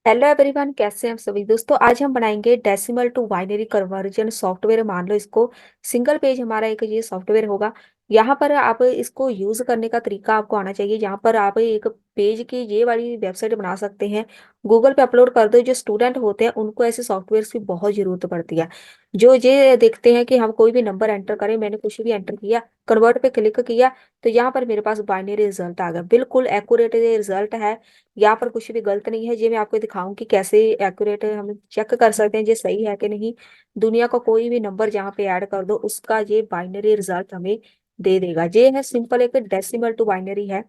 Hello everyone, कैसे हैं आप सभी दोस्तों। आज हम बनाएंगे decimal to binary conversion software. मान लो इसको सिंगल पेज हमारा एक ये सॉफ्टवेयर होगा। यहाँ पर आप इसको यूज करने का तरीका आपको आना चाहिए। यहाँ पर आप एक पेज की ये वाली वेबसाइट बना सकते हैं, गूगल पे अपलोड कर दो। जो स्टूडेंट होते हैं उनको ऐसे सॉफ्टवेयर की बहुत जरूरत पड़ती है। जो ये देखते हैं कि हम कोई भी नंबर एंटर करें, मैंने कुछ भी एंटर किया, कन्वर्ट पे क्लिक किया, तो यहाँ पर मेरे पास बाइनरी रिजल्ट आ गया। बिल्कुल एक्यूरेट ये रिजल्ट है। यहाँ पर कुछ भी गलत नहीं है। ये मैं आपको दिखाऊं कि कैसे एक्यूरेट हम चेक कर सकते हैं ये सही है कि नहीं। दुनिया का कोई भी नंबर जहाँ पे ऐड कर दो, उसका ये बाइनरी रिजल्ट हमें दे देगा। ये है सिंपल, एक डेसिमल टू बाइनरी है।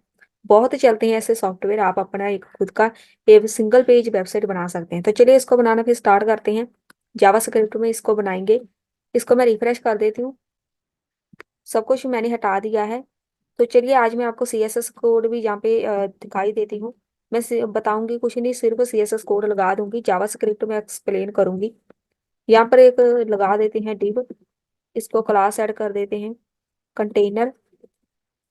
बहुत चलते हैं ऐसे सॉफ्टवेयर। आप अपना एक खुद का एक सिंगल पेज वेबसाइट बना सकते हैं। तो चलिए इसको बनाना फिर स्टार्ट करते हैं। जावास्क्रिप्ट में इसको बनाएंगे। इसको मैं रिफ्रेश कर देती हूँ। सब कुछ मैंने हटा दिया है। तो चलिए आज मैं आपको CSS कोड भी यहाँ पे दिखाई देती हूँ। मैं बताऊंगी कुछ नहीं, सिर्फ CSS कोड लगा दूंगी। जावास्क्रिप्ट में एक्सप्लेन करूंगी। यहाँ पर एक लगा देते हैं डिव। इसको क्लास ऐड कर देते हैं, कंटेनर,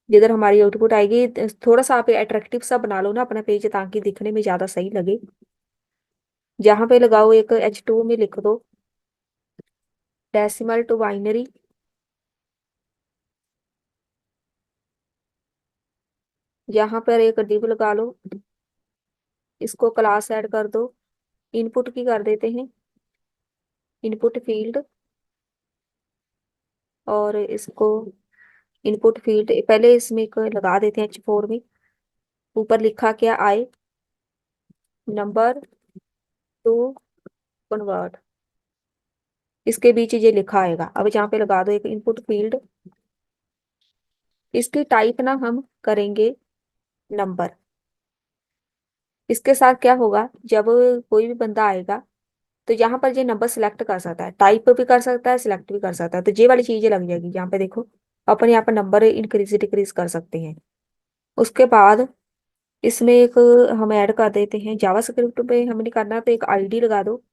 जिधर हमारी आउटपुट आएगी। थोड़ा सा आप अट्रैक्टिव सा बना लो ना अपना पेज, ताकि दिखने में ज्यादा सही लगे। यहाँ पे लगाओ एक H2 में लिख दो डेसिमल टू बाइनरी। यहाँ पर एक डिव लगा लो। इसको क्लास ऐड कर दो। इनपुट की कर देते हैं इनपुट फील्ड। और इसको इनपुट फील्ड पहले इसमें एक लगा देते हैं H4 में। ऊपर लिखा क्या आए, नंबर टू कन्वर्ट। इसके बीच ये लिखा आएगा। अब यहाँ पे लगा दो एक इनपुट फील्ड। इसकी टाइप ना हम करेंगे नंबर। इसके साथ क्या होगा, जब कोई भी बंदा आएगा तो यहाँ पर ये नंबर सिलेक्ट कर सकता है, टाइप भी कर सकता है, सिलेक्ट भी कर सकता है। तो ये वाली चीजें लग जाएगी यहाँ पे। देखो अपन यहाँ पर नंबर इंक्रीज डिक्रीज कर सकते हैं। उसके बाद इसमें एक हम ऐड कर देते हैं, जावास्क्रिप्ट पे हमने करना है तो एक आईडी लगा दो।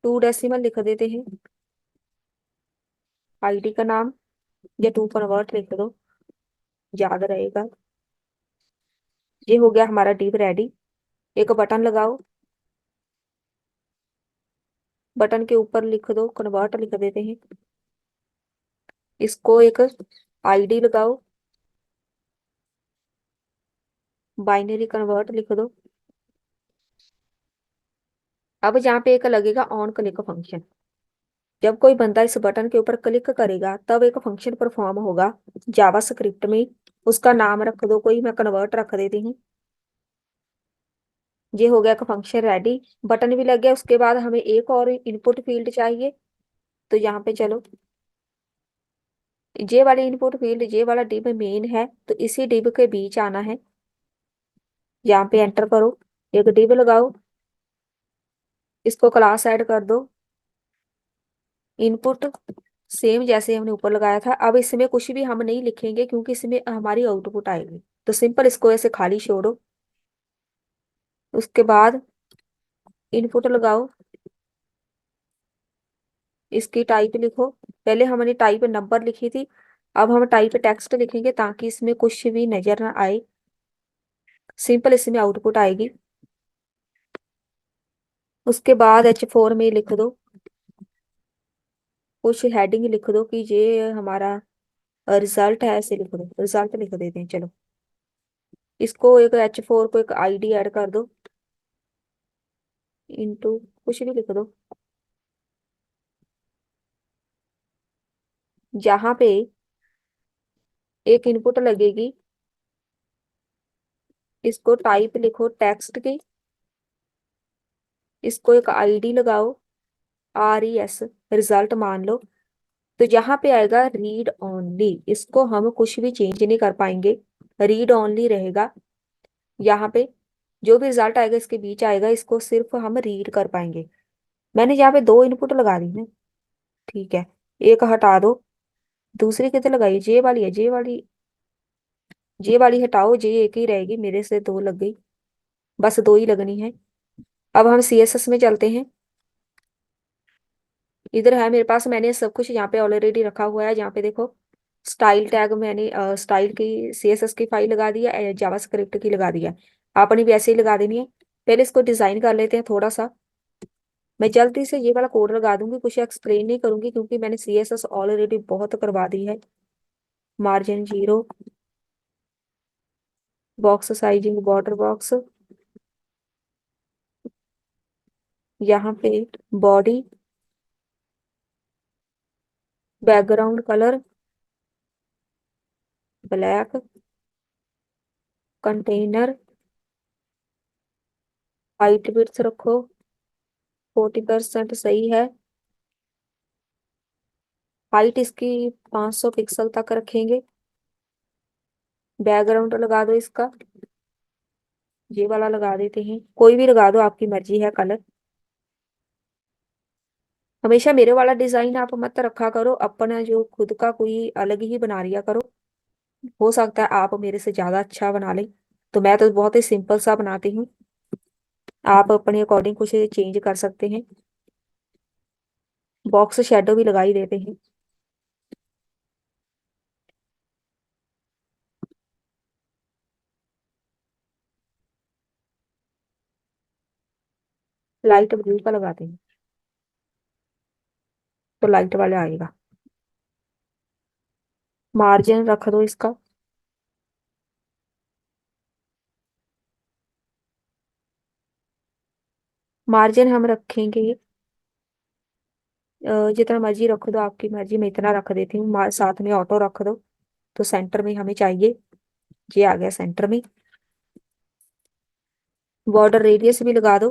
टू डेसिमल लिख देते हैं आईडी का नाम, या टू कन्वर्ट लिख दो, याद रहेगा। ये हो गया हमारा डिव रेडी। एक बटन लगाओ। बटन के ऊपर लिख दो कन्वर्ट लिख देते हैं। इसको एक आईडी लगाओ, बाइनरी कन्वर्ट लिख दो। अब यहाँ पे एक लगेगा ऑन क्लिक फंक्शन। जब कोई बंदा इस बटन के ऊपर क्लिक करेगा तब एक फंक्शन परफॉर्म होगा जावास्क्रिप्ट में। उसका नाम रख दो कोई, मैं कन्वर्ट रख देती हूँ। ये हो गया का फंक्शन रेडी। बटन भी लग गया। उसके बाद हमें एक और इनपुट फील्ड चाहिए। तो यहाँ पे चलो, ये वाली इनपुट फील्ड, ये वाला डिव मेन है, तो इसी डिव के बीच आना है। यहाँ पे एंटर करो, एक डिव लगाओ। इसको क्लास ऐड कर दो, इनपुट सेम जैसे हमने ऊपर लगाया था। अब इसमें कुछ भी हम नहीं लिखेंगे क्योंकि इसमें हमारी आउटपुट आएगी। तो सिंपल इसको ऐसे खाली छोड़ो। उसके बाद इनपुट लगाओ। इसकी टाइप लिखो। पहले हमने टाइप नंबर लिखी थी, अब हम टाइप टेक्स्ट लिखेंगे ताकि इसमें कुछ भी नजर ना आए। सिंपल इसमें आउटपुट आएगी। उसके बाद H4 में लिख दो, कुछ हेडिंग लिख दो कि ये हमारा रिजल्ट है, ऐसे लिख दो, रिजल्ट लिख देते हैं। चलो इसको एक H4 को एक आईडी ऐड कर दो, इनटू कुछ भी लिख दो। जहाँ पे एक इनपुट लगेगी, इसको टाइप लिखो टेक्स्ट की। इसको एक आईडी लगाओ, RES, रिजल्ट मान लो। तो यहाँ पे आएगा रीड ओनली। इसको हम कुछ भी चेंज नहीं कर पाएंगे, रीड ओनली रहेगा। यहाँ पे जो भी रिजल्ट आएगा इसके बीच आएगा, इसको सिर्फ हम रीड कर पाएंगे। मैंने यहाँ पे दो इनपुट लगा दी है, ठीक है। एक हटा दो, दूसरी कितने लगाई, जे वाली है, जे वाली हटाओ, जे एक ही रहेगी। मेरे से दो लग गई, बस दो ही लगनी है। अब हम CSS में चलते हैं। इधर है मेरे पास, मैंने सब कुछ यहाँ पे ऑलरेडी रखा हुआ है। यहाँ पे देखो स्टाइल टैग, मैंने स्टाइल की CSS की फाइल लगा दी है, जावास्क्रिप्ट की लगा दी है। आपने भी ऐसे ही लगा देनी है। पहले इसको डिजाइन कर लेते हैं थोड़ा सा। मैं जल्दी से ये वाला कोड लगा दूंगी, कुछ एक्सप्लेन नहीं करूंगी क्योंकि मैंने सीएसएस ऑलरेडी बहुत करवा दी है। Margin 0, box sizing border box, यहाँ पे body, background colour black, container height width रखो 40% सही है। हाइट इसकी 500 पिक्सल तक रखेंगे। बैकग्राउंड लगा दो इसका, ये वाला लगा देते हैं, कोई भी लगा दो, आपकी मर्जी है कलर। हमेशा मेरे वाला डिजाइन आप मत रखा करो, अपना जो खुद का कोई अलग ही बना लिया करो। हो सकता है आप मेरे से ज्यादा अच्छा बना लें, तो मैं तो बहुत ही सिंपल सा बनाती हूँ। आप अपने अकॉर्डिंग कुछ चेंज कर सकते हैं। बॉक्स शेडो भी लगा ही देते हैं। लाइट ब्लू का लगाते हैं, तो लाइट वाला आएगा। मार्जिन रख दो इसका। मार्जिन हम रखेंगे जितना मर्जी रख दो, आपकी मर्जी, मैं इतना रख देती हूँ। साथ में ऑटो रख दो, तो सेंटर में हमें चाहिए। ये आ गया सेंटर में। बॉर्डर रेडियस भी लगा दो,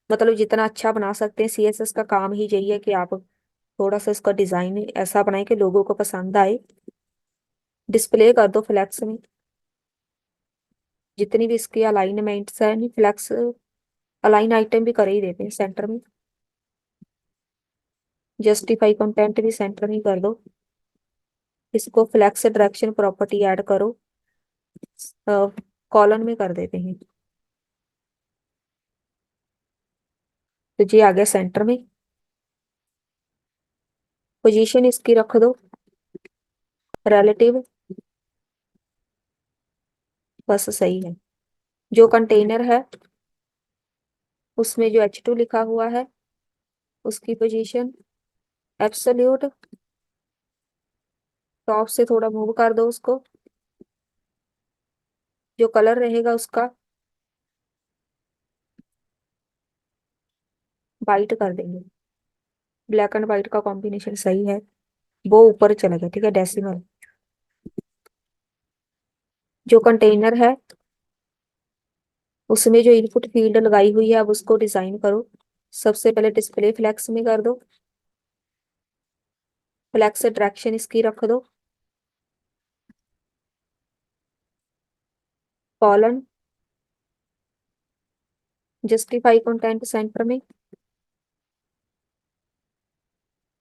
मतलब जितना अच्छा बना सकते हैं। सीएसएस का काम ही यही है कि आप थोड़ा सा इसका डिजाइन ऐसा बनाए कि लोगों को पसंद आए। डिस्प्ले कर दो फ्लैक्स में, जितनी भी इसकी अलाइनमेंट्स है, नहीं फ्लैक्स अलाइन आइटम भी कर ही देते हैं सेंटर में। जस्टिफाई कंटेंट भी सेंटर में कर दो। इसको फ्लैक्स डायरेक्शन प्रॉपर्टी ऐड करो, कॉलन में कर देते हैं। तो ये आ गया सेंटर में। पोजीशन इसकी रख दो रिलेटिव, बस सही है। जो कंटेनर है उसमें जो H2 लिखा हुआ है, उसकी पोजीशन एब्सोल्यूट, टॉप से थोड़ा मूव कर दो उसको। जो कलर रहेगा उसका वाइट कर देंगे। ब्लैक एंड व्हाइट का कॉम्बिनेशन सही है। वो ऊपर चला गया, ठीक है, डेसिमल। जो कंटेनर है उसमें जो इनपुट फील्ड लगाई हुई है, अब उसको डिजाइन करो। सबसे पहले डिस्प्ले फ्लैक्स में कर दो। फ्लैक्स डायरेक्शन इसकी रख दो, कॉलन। जस्टिफाई कंटेंट सेंटर में,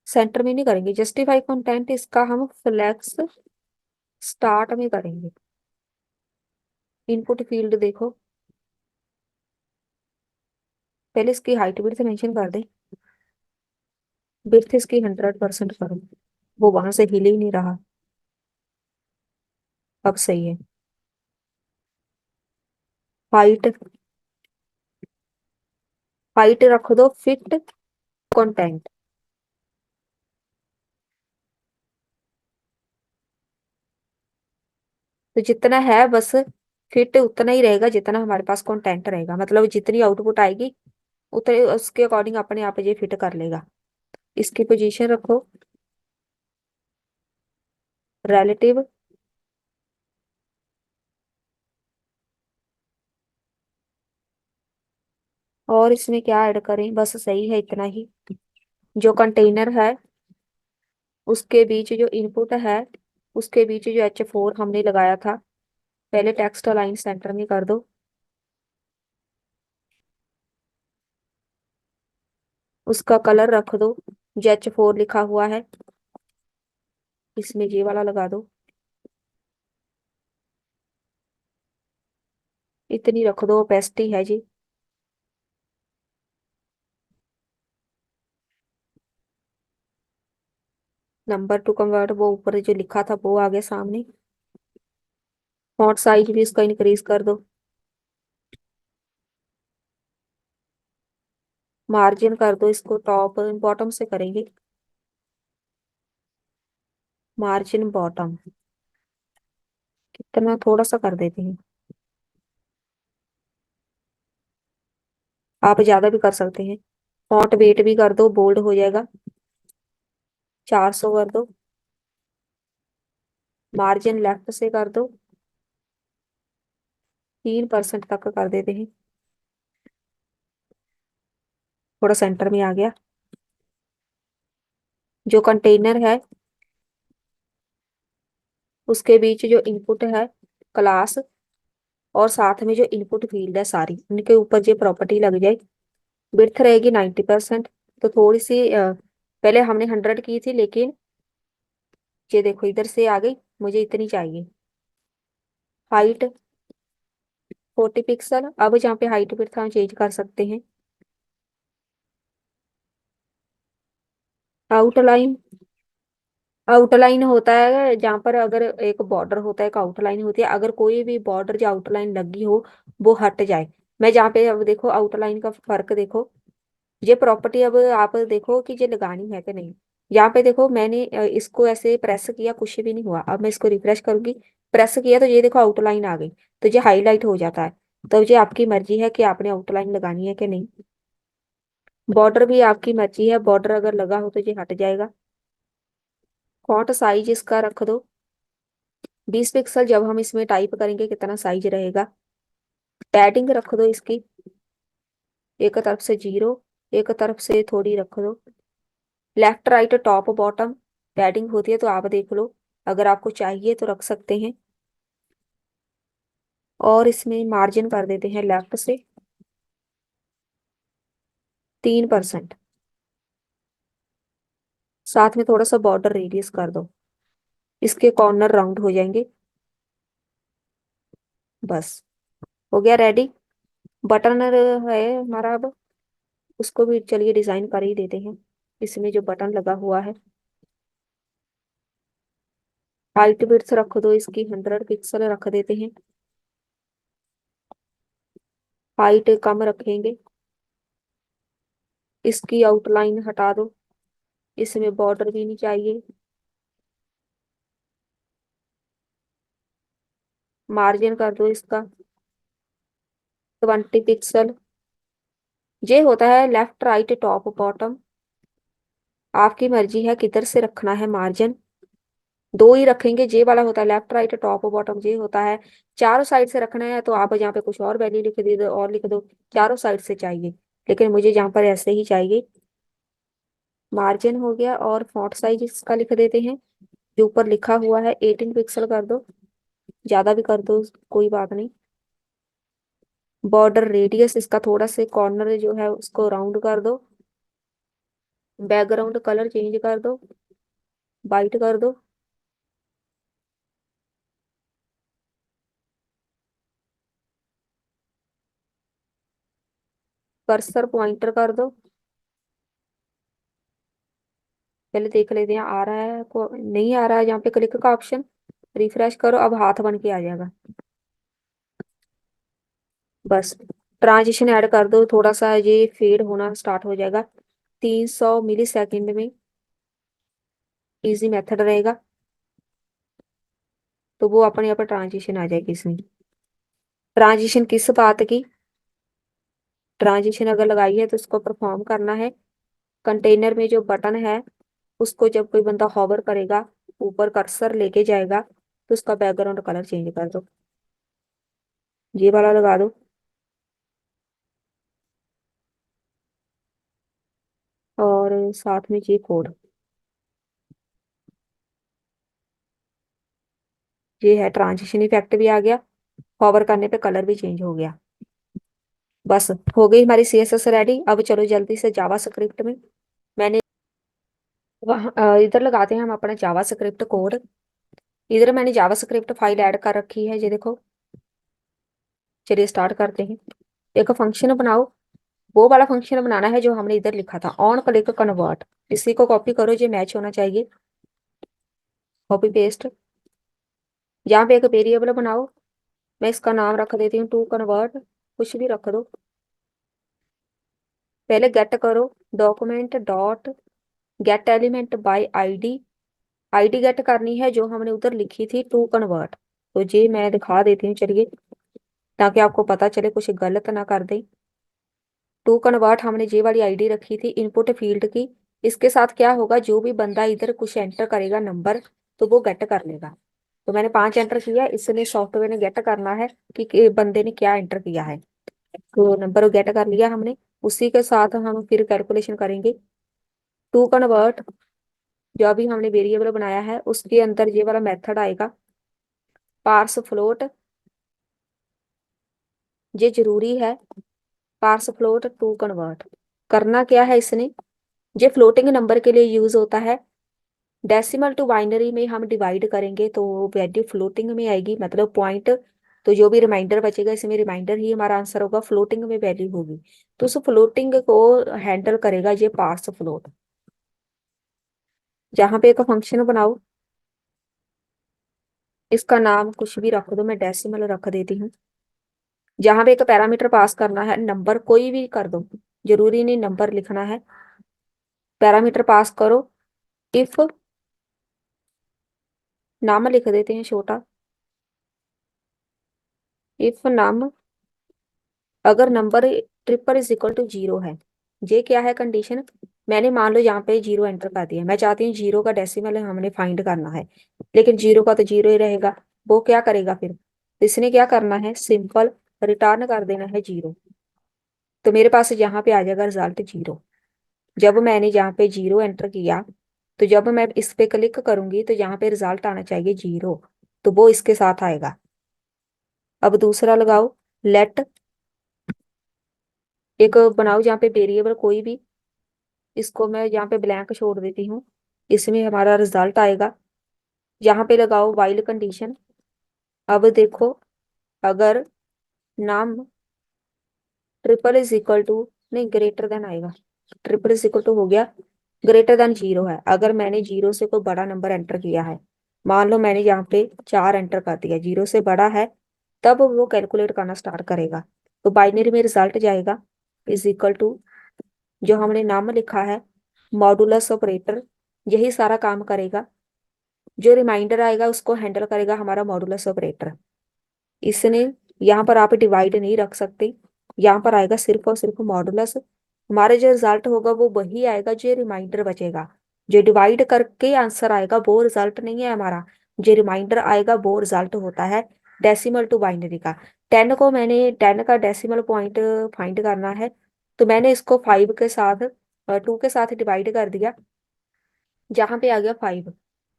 सेंटर में नहीं करेंगे जस्टिफाई कंटेंट, इसका हम फ्लैक्स स्टार्ट में करेंगे। इनपुट फील्ड देखो, पहले इसकी हाइट विड्थ मेंशन कर दे। विड्थ इसकी 100% करो, वो वहां से हिल ही नहीं रहा। अब सही है। हाइट, हाइट रख दो फिट कंटेंट। तो जितना है बस फिट उतना ही रहेगा जितना हमारे पास कंटेंट रहेगा, मतलब जितनी आउटपुट आएगी उतने उसके अकॉर्डिंग अपने आप ये फिट कर लेगा। इसकी पोजीशन रखो रिलेटिव। और इसमें क्या ऐड करें, बस सही है इतना ही। जो कंटेनर है उसके बीच जो इनपुट है, उसके बीच जो H4 हमने लगाया था, पहले टेक्स्ट अलाइन सेंटर में कर दो। उसका कलर रख दो जो H4 लिखा हुआ है, इसमें ये वाला लगा दो। इतनी रख दो, ओपेसिटी है जी। नंबर टू कन्वर्ट, वो ऊपर जो लिखा था वो आ गया सामने। फॉन्ट साइज भी इसका इंक्रीज कर दो। मार्जिन कर दो इसको, टॉप बॉटम से करेंगे। मार्जिन बॉटम कितना, थोड़ा सा कर देते हैं। आप ज्यादा भी कर सकते हैं। फॉन्ट वेट भी कर दो, बोल्ड हो जाएगा। 400 कर दो। मार्जिन लेफ्ट से कर दो। 3% तक कर देते हैं। थोड़ा सेंटर में आ गया। जो कंटेनर है उसके बीच जो इनपुट है, क्लास, और साथ में जो इनपुट फील्ड है सारी, उनके ऊपर जो प्रॉपर्टी लग जाए। विड्थ रहेगी 90%। तो थोड़ी सी पहले हमने 100 की थी, लेकिन ये देखो इधर से आ गई, मुझे इतनी चाहिए। Height 40 pixel. अब जहाँ पे हाइट विड्थ हम चेंज कर सकते हैं। आउटलाइन, आउटलाइन होता है जहाँ पर अगर एक बॉर्डर होता है, एक आउटलाइन होती है। अगर कोई भी बॉर्डर जो आउटलाइन लगी हो वो हट जाए। मैं जहाँ पे, अब देखो आउटलाइन का फर्क देखो। ये प्रॉपर्टी अब आप देखो कि ये लगानी है कि नहीं। यहाँ पे देखो मैंने इसको ऐसे प्रेस किया, कुछ भी नहीं हुआ। अब मैं इसको रिफ्रेश करूंगी, प्रेस किया तो ये देखो आउटलाइन आ गई। तो ये हाईलाइट हो जाता है। तो ये आपकी मर्जी है कि आपने आउटलाइन लगानी है कि नहीं। बॉर्डर भी आपकी मर्जी है, बॉर्डर अगर लगा हो तो ये हट जाएगा। फॉन्ट साइज इसका रख दो 20 पिक्सल। जब हम इसमें टाइप करेंगे कितना साइज रहेगा। पैडिंग रख दो इसकी, एक तरफ से 0, एक तरफ से थोड़ी रख दो। Left right top bottom padding होती है तो आप देख लो, अगर आपको चाहिए तो रख सकते हैं। और इसमें मार्जिन कर देते हैं लेफ्ट से 3%। साथ में थोड़ा सा बॉर्डर रेडियस कर दो, इसके कॉर्नर राउंड हो जाएंगे। बस हो गया रेडी। बटन है हमारा अब, उसको भी चलिए डिजाइन कर ही देते हैं। इसमें जो बटन लगा हुआ है, हाइट विड्थ रख दो इसकी 100 पिक्सल रख देते हैं। हाइट कम रखेंगे। इसकी आउटलाइन हटा दो, इसमें बॉर्डर भी नहीं चाहिए। मार्जिन कर दो इसका 20 पिक्सल। ये होता है लेफ्ट राइट टॉप बॉटम। आपकी मर्जी है किधर से रखना है मार्जिन। दो ही रखेंगे, जे वाला होता है लेफ्ट राइट टॉप बॉटम, जे होता है चारों साइड से रखना है तो आप यहाँ पे कुछ और वैल्यू लिख दे दो, और लिख दो। चारों साइड से चाहिए, लेकिन मुझे यहाँ पर ऐसे ही चाहिए। मार्जिन हो गया, और फॉन्ट साइज इसका लिख देते हैं। जो ऊपर लिखा हुआ है 18 पिक्सल कर दो, ज्यादा भी कर दो, कोई बात नहीं। बॉर्डर रेडियस इसका थोड़ा से कॉर्नर जो है उसको राउंड कर दो। बैकग्राउंड कलर चेंज कर दो, वाइट कर दो। कर्सर पॉइंटर कर दो। पहले देख लेते हैं आ रहा है को नहीं आ रहा है। यहाँ पे क्लिक का ऑप्शन, रिफ्रेश करो, अब हाथ बन के आ जाएगा। बस ट्रांजिशन ऐड कर दो, थोड़ा सा ये फेड होना स्टार्ट हो जाएगा। 300 मिली सेकेंड में इजी मेथड रहेगा, तो वो अपने आप ट्रांजिशन आ जाएगी इसमें। ट्रांजिशन किस बात की, ट्रांजिशन अगर लगाई है तो उसको परफॉर्म करना है। कंटेनर में जो बटन है उसको जब कोई बंदा हॉवर करेगा, ऊपर कर्सर लेके जाएगा, तो उसका बैकग्राउंड कलर चेंज कर दो। ये वाला लगा दो। और साथ में ये कोड, ये है ट्रांजिशन इफेक्ट भी आ गया। हॉवर करने पे कलर भी चेंज हो गया। बस हो गई हमारी CSS रेडी। अब चलो जल्दी से जावा स्क्रिप्ट में। मैंने वहाँ इधर लगाते हैं हम अपना जावा स्क्रिप्ट कोड। इधर मैंने जावा स्क्रिप्ट फाइल ऐड कर रखी है, ये देखो। चलिए स्टार्ट करते हैं। एक फंक्शन बनाओ। वो वाला फंक्शन बनाना है जो हमने इधर लिखा था, ऑन क्लिक कन्वर्ट। इसी को कॉपी करो, ये मैच होना चाहिए। Copy paste. यहाँ पे एक वेरिएबल बनाओ। मैं इसका नाम रख देती हूँ टू कन्वर्ट, कुछ भी रख दो। पहले गेट करो, document dot get element by ID. ID get करनी है जो हमने उधर लिखी थी टू कन्वर्ट। तो ये मैं दिखा देती हूँ, चलिए, ताकि आपको पता चले कुछ गलत ना कर दें। टू कन्वर्ट हमने ये वाली आईडी रखी थी इनपुट फील्ड की। इसके साथ क्या होगा, जो भी बंदा इधर कुछ एंटर करेगा नंबर, तो वो गेट कर लेगा। तो मैंने 5 एंटर किया, इसने सॉफ्टवेयर ने गेट करना है कि बंदे ने क्या एंटर किया है। तो नंबर गेट कर लिया हमने। उसी के साथ हम फिर कैलकुलेशन करेंगे। टू कन्वर्ट जो अभी हमने वेरिएबल बनाया है उसके अंदर ये वाला मेथड आएगा, पार्स फ्लोट। ये जरूरी है, पार्स फ्लोट टू कन्वर्ट। करना क्या है इसने, ये फ्लोटिंग नंबर के लिए यूज होता है। डेसिमल टू बाइनरी में हम डिवाइड करेंगे तो वैल्यू फ्लोटिंग में आएगी, मतलब पॉइंट। तो जो भी रिमाइंडर बचेगा इसमें रिमाइंडर ही हमारा आंसर होगा, फ्लोटिंग में वैल्यू होगी। तो उस फ्लोटिंग को हैंडल करेगा ये पार्स फ्लोट। जहां पे एक फंक्शन बनाओ, इसका नाम कुछ भी रख दो, मैं डेसिमल रख देती हूँ। जहां पे एक पैरामीटर पास करना है, नंबर कोई भी कर दो, जरूरी नहीं नंबर लिखना है। पैरामीटर पास करो। इफ नाम लिख देते हैं छोटा, इफ नाम, अगर number triple is equal to zero है। ये क्या है कंडीशन, मैंने मान लो यहाँ पे जीरो एंटर कर दिया, मैं चाहती हूँ जीरो का डेसिमल हमने फाइंड करना है, लेकिन जीरो का तो जीरो ही रहेगा। वो क्या करेगा फिर, इसने क्या करना है, सिंपल रिटर्न कर देना है जीरो। तो मेरे पास यहाँ पे आ जाएगा रिजल्ट जीरो। जब मैंने यहाँ पे जीरो एंटर किया, तो जब मैं इस पे क्लिक करूंगी तो यहाँ पे रिजल्ट आना चाहिए जीरो। तो वो इसके साथ आएगा। अब दूसरा लगाओ, लेट, एक बनाओ जहाँ पे वेरिएबल कोई भी, इसको मैं यहाँ पे ब्लैंक छोड़ देती हूँ। इसमें हमारा रिजल्ट आएगा। यहाँ पे लगाओ वाइल कंडीशन। अब देखो, अगर नाम ट्रिपल इज इक्वल टू, नहीं ग्रेटर देन आएगा, ट्रिपल इज इक्वल टू हो गया, ग्रेटर देन जीरो है। अगर मैंने जीरो से कोई बड़ा नंबर एंटर किया है, मान लो मैंने यहाँ पे 4 एंटर कर दिया, जीरो से बड़ा है, तब वो कैलकुलेट करना स्टार्ट करेगा। तो बाइनरी में रिजल्ट जाएगा इज इक्वल टू, जो हमने नाम लिखा है, मॉडुलस ऑपरेटर, यही सारा काम करेगा। जो रिमाइंडर आएगा उसको हैंडल करेगा हमारा मॉडुलस ऑपरेटर। इसने, यहाँ पर आप डिवाइड नहीं रख सकते, यहाँ पर आएगा सिर्फ और सिर्फ मॉडुलस। हमारे जो रिजल्ट होगा वो वही आएगा, जो रिमाइंडर बचेगा। जो डिवाइड करके आंसर आएगा वो रिजल्ट नहीं है हमारा, जो रिमाइंडर आएगा वो रिजल्ट होता है डेसिमल टू बाइनरी का। 10 को मैंने 10 का डेसिमल पॉइंट फाइंड करना है, तो मैंने इसको 5 के साथ, 2 के साथ डिवाइड कर दिया, जहां पे आ गया 5।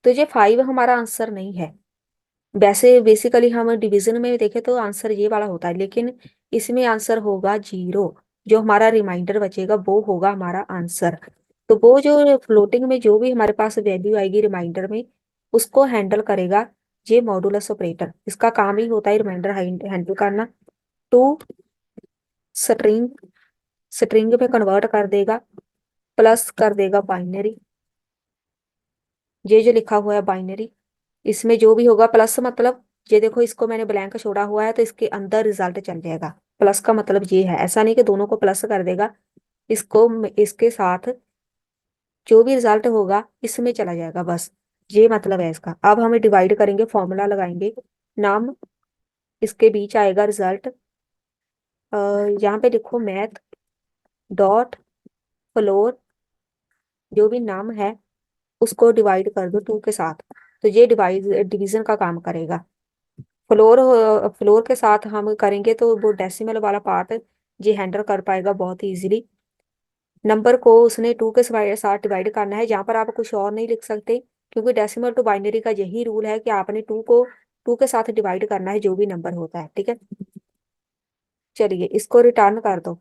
तो ये 5 हमारा आंसर नहीं है। वैसे बेसिकली हम डिवीजन में देखें तो आंसर ये वाला होता है, लेकिन इसमें आंसर होगा जीरो। जो हमारा रिमाइंडर बचेगा वो होगा हमारा आंसर। तो वो जो फ्लोटिंग में जो भी हमारे पास वैल्यू आएगी रिमाइंडर में, उसको हैंडल करेगा ये मॉडुलस ऑपरेटर। इसका काम ही होता है रिमाइंडर हैंडल करना। टू स्ट्रिंग, स्ट्रिंग में कन्वर्ट कर देगा, प्लस कर देगा बाइनरी। ये जो लिखा हुआ है बाइनरी, इसमें जो भी होगा प्लस, मतलब ये देखो इसको मैंने ब्लैंक छोड़ा हुआ है तो इसके अंदर रिजल्ट चल जाएगा। प्लस का मतलब ये है, ऐसा नहीं कि दोनों को प्लस कर देगा, इसको इसके साथ जो भी रिजल्ट होगा इसमें चला जाएगा बस। ये मतलब है इसका। अब हमें डिवाइड करेंगे, फॉर्मूला लगाएंगे, नाम, इसके बीच आएगा रिजल्ट। यहाँ पे देखो मैथ डॉट फ्लोर, जो भी नाम है उसको डिवाइड कर दो 2 के साथ, तो ये डिवाइड डिवीजन का काम करेगा। फ्लोर, फ्लोर के साथ हम करेंगे तो वो डेसिमल वाला पार्ट ये हैंडल कर पाएगा बहुत इजीली। नंबर को उसने 2 के साथ डिवाइड करना है, जहाँ पर आप कुछ और नहीं लिख सकते, क्योंकि डेसिमल टू बाइनरी का यही रूल है कि आपने 2 को 2 के साथ डिवाइड करना है जो भी नंबर होता है, ठीक है। चलिए इसको रिटर्न कर दो।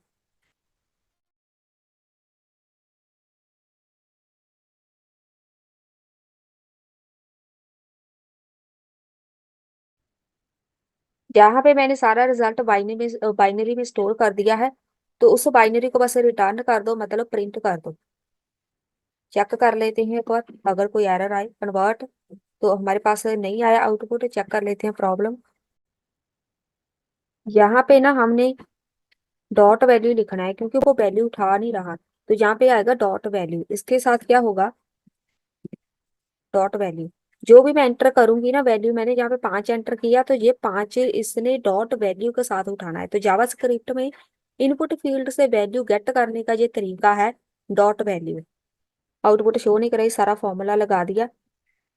जहाँ पे मैंने सारा रिजल्ट बाइनरी में स्टोर कर दिया है, तो उस बाइनरी को बस रिटर्न कर दो, मतलब प्रिंट कर दो। चेक कर लेते हैं एक बार, अगर कोई एरर आए कन्वर्ट, तो हमारे पास नहीं आया आउटपुट, चेक कर लेते हैं प्रॉब्लम। यहाँ पे ना हमने डॉट वैल्यू लिखना है क्योंकि वो वैल्यू उठा नहीं रहा, तो यहाँ पे आएगा डॉट वैल्यू। इसके साथ क्या होगा, डॉट वैल्यू। जो भी मैं एंटर करूंगी ना वैल्यू, मैंने यहाँ पे 5 एंटर किया तो ये 5 इसने डॉट वैल्यू के साथ उठाना है। तो जावास्क्रिप्ट में इनपुट फील्ड से वैल्यू गेट करने का ये तरीका है डॉट वैल्यू। आउटपुट शो नहीं कराई, सारा फॉर्मूला लगा दिया।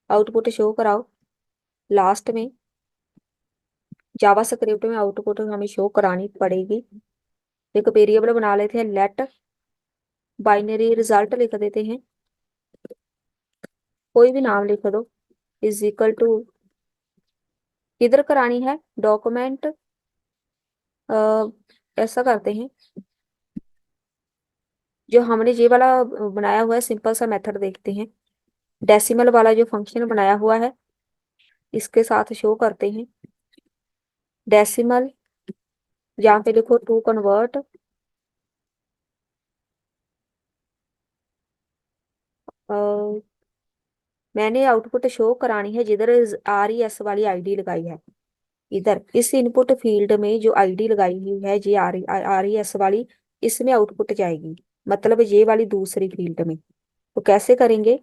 आउटपुट शो कराओ लास्ट में। जावास्क्रिप्ट में आउटपुट हमें शो करानी पड़ेगी। एक वेरिएबल बना लेते हैं, लेट बाइनरी रिजल्ट लिख देते हैं, कोई भी नाम लिख दो। इज इक्वल टू, किधर करानी है, डॉक्यूमेंट, ऐसा करते हैं। जो हमने ये वाला बनाया हुआ है सिंपल सा मेथड देखते हैं। डेसिमल वाला जो फंक्शन बनाया हुआ है इसके साथ शो करते हैं। डेसिमल, यहाँ पे लिखो टू कन्वर्ट, मैंने आउटपुट शो करानी है जिधर RES वाली आईडी लगाई है। इधर इस इनपुट फील्ड में जो आईडी लगाई हुई है ये RES वाली, इसमें आउटपुट जाएगी, मतलब ये वाली दूसरी फील्ड में। तो कैसे करेंगे,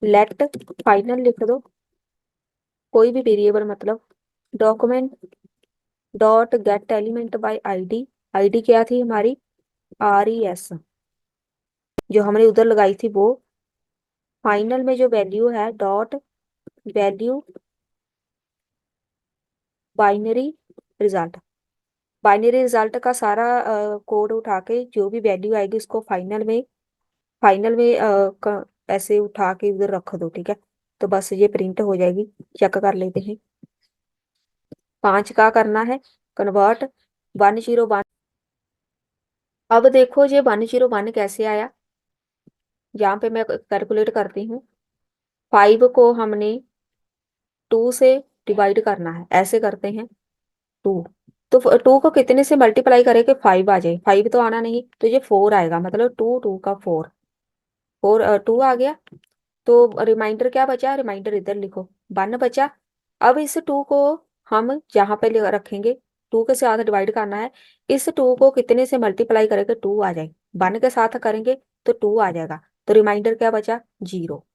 लेट फाइनल लिख दो, कोई भी वेरिएबल, मतलब document dot get element by ID. ID क्या थी हमारी, RES, जो हमने उधर लगाई थी वो। फाइनल में जो वैल्यू है dot value binary result. Binary result का सारा कोड उठा के जो भी वैल्यू आएगी उसको फाइनल में ऐसे उठा के उधर रख दो, ठीक है। तो बस ये प्रिंट हो जाएगी। चेक कर लेते हैं। 5 का करना है कन्वर्ट 101। अब देखो ये 101 कैसे आया, यहाँ पे मैं कैलकुलेट करती हूँ। 5 को हमने 2 से डिवाइड करना है, ऐसे करते हैं। 2, तो 2 को कितने से मल्टीप्लाई करें कि 5 आ जाए, 5 तो आना नहीं, तो ये 4 आएगा, मतलब 2 का 4, 2 आ गया। तो रिमाइंडर क्या बचा, रिमाइंडर इधर लिखो, 1 बचा। अब इस 2 को हम यहाँ पे रखेंगे, 2 के साथ डिवाइड करना है। इस 2 को कितने से मल्टीप्लाई करेंगे 2 आ जाए, 1 के साथ करेंगे तो 2 आ जाएगा। तो रिमाइंडर क्या बचा, 0।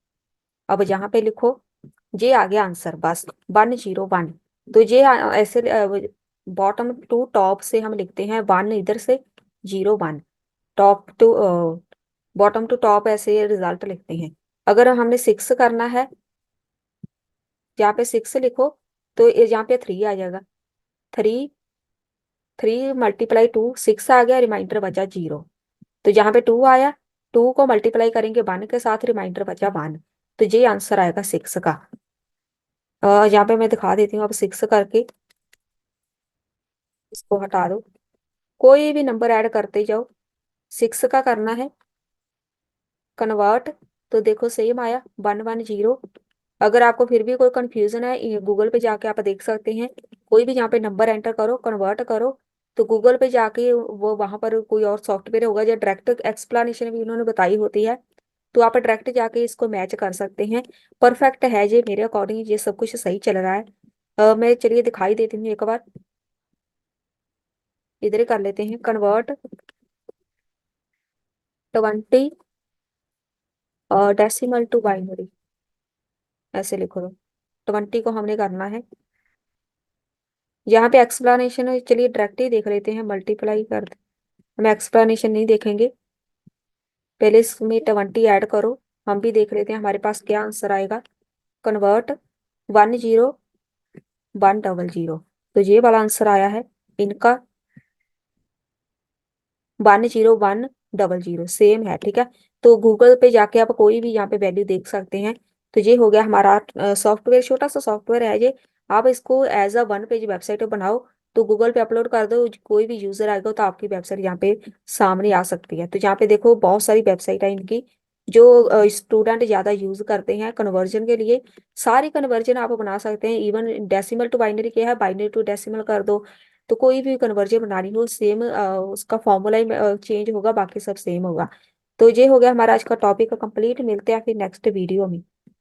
अब यहाँ पे लिखो, ये आ गया आंसर, बस 101। तो ये ऐसे बॉटम टू टॉप से हम लिखते हैं 1 इधर से, 01, top to bottom to top, ऐसे रिजल्ट लिखते हैं। अगर हमने 6 करना है, यहाँ पे 6 लिखो, तो यहाँ पे 3 आ जाएगा। 3, 3 × 2 6 आ गया, रिमाइंडर बचा 0। तो यहाँ पे 2 आया, 2 को मल्टीप्लाई करेंगे 1 के साथ, रिमाइंडर बचा 1। तो ये आंसर आएगा 6 का। यहाँ पे मैं दिखा देती हूँ, अब 6 करके इसको हटा दो, कोई भी नंबर ऐड करते जाओ। 6 का करना है कन्वर्ट, तो देखो सेम आया 110। अगर आपको फिर भी कोई कंफ्यूजन है, गूगल पे जाके आप देख सकते हैं। कोई भी यहाँ पे नंबर एंटर करो, कन्वर्ट करो, तो गूगल पे जाके वो वहां पर कोई और सॉफ्टवेयर होगा जो डायरेक्ट एक्सप्लेनेशन भी उन्होंने बताई होती है, तो आप डायरेक्ट जाके इसको मैच कर सकते हैं। परफेक्ट है ये, मेरे अकॉर्डिंग ये सब कुछ सही चल रहा है। मैं चलिए दिखाई देती हूँ एक बार, इधर ही कर लेते हैं कन्वर्ट 20 डेसिमल टू बाइनरी, ऐसे लिखो। 20 को हमने करना है। यहाँ पे एक्सप्लेनेशन चलिए डायरेक्ट ही देख लेते हैं, मल्टीप्लाई कर, हम एक्सप्लेनेशन नहीं देखेंगे, पहले इसमें 20 ऐड करो। हम भी देख लेते हैं हमारे पास क्या आंसर आएगा। कन्वर्ट 10100, तो ये वाला आंसर आया है इनका, 10100 सेम है, ठीक है। तो गूगल पे जाके आप कोई भी यहाँ पे वैल्यू देख सकते हैं। तो ये हो गया हमारा सॉफ्टवेयर, छोटा सा सॉफ्टवेयर है ये। आप इसको एज अ 1 पेज वेबसाइट बनाओ, तो गूगल पे अपलोड कर दो, कोई भी यूजर आएगा तो आपकी वेबसाइट यहाँ पे सामने आ सकती है। तो यहाँ पे देखो बहुत सारी वेबसाइट है इनकी, जो स्टूडेंट ज्यादा यूज करते हैं कन्वर्जन के लिए। सारी कन्वर्जन आप बना सकते हैं, इवन डेसिमल टू बाइनरी क्या है, बाइनरी टू डेसिमल कर दो। तो कोई भी कन्वर्जन बनानी हो सेम, उसका फॉर्मूला ही चेंज होगा, बाकी सब सेम होगा। तो ये हो गया हमारा आज का टॉपिक कंप्लीट, मिलते हैं फिर नेक्स्ट वीडियो में।